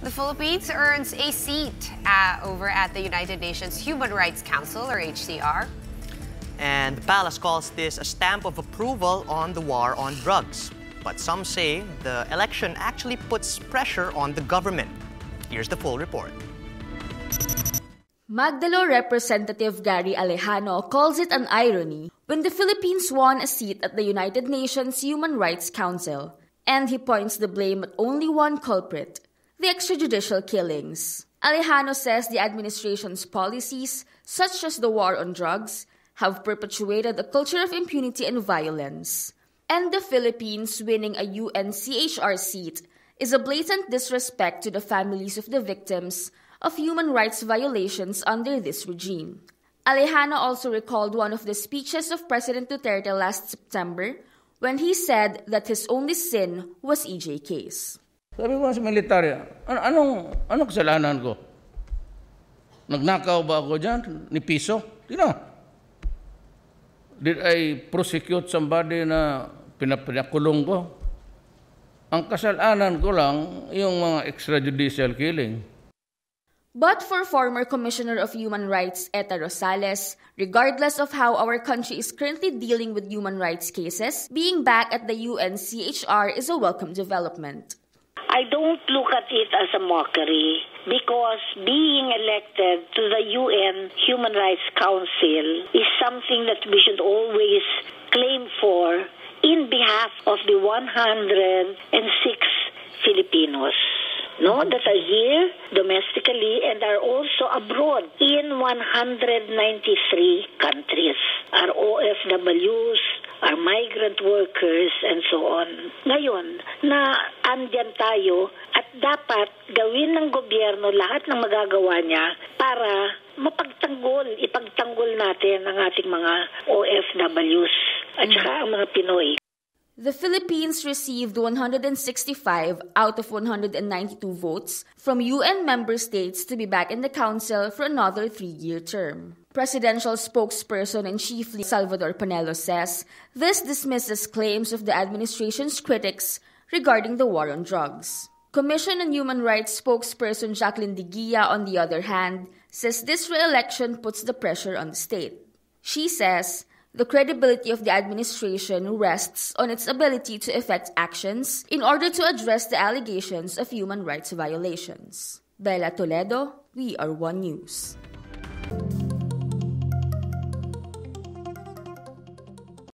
The Philippines earns a seat over at the United Nations Human Rights Council, or HCR. And the palace calls this a stamp of approval on the war on drugs. But some say the election actually puts pressure on the government. Here's the full report. Magdalo Representative Gary Alejano calls it an irony when the Philippines won a seat at the United Nations Human Rights Council. And he points the blame at only one culprit, the extrajudicial killings. Alejano says the administration's policies, such as the war on drugs, have perpetuated a culture of impunity and violence. And the Philippines winning a UNCHR seat is a blatant disrespect to the families of the victims of human rights violations under this regime. Alejano also recalled one of the speeches of President Duterte last September when he said that his only sin was EJ case. Sabi ko sa militarya, anong kasalanan ko? Nagnakaw ba ako dyan? Ni piso? Did I prosecute somebody na pinakulong ko? Ang kasalanan ko lang, yung mga extrajudicial killing. But for former Commissioner of Human Rights Eta Rosales, regardless of how our country is currently dealing with human rights cases, being back at the UNCHR is a welcome development. I don't look at it as a mockery because being elected to the UN Human Rights Council is something that we should always claim for in behalf of the 106 Filipinos. That are here domestically and are also abroad in 193 countries. Our OFWs, our migrant workers, and so on. Ngayon, na andyan tayo at dapat gawin ng gobyerno lahat ng magagawa niya para ipagtanggol natin ang ating mga OFWs at saka ang mga Pinoy. The Philippines received 165 out of 192 votes from UN member states to be back in the Council for another 3-year term. Presidential spokesperson and chief Salvador Panelo says this dismisses claims of the administration's critics regarding the war on drugs. Commission on Human Rights spokesperson Jacqueline Diguia, on the other hand, says this re-election puts the pressure on the state. She says the credibility of the administration rests on its ability to effect actions in order to address the allegations of human rights violations. Bella Toledo, We Are One News.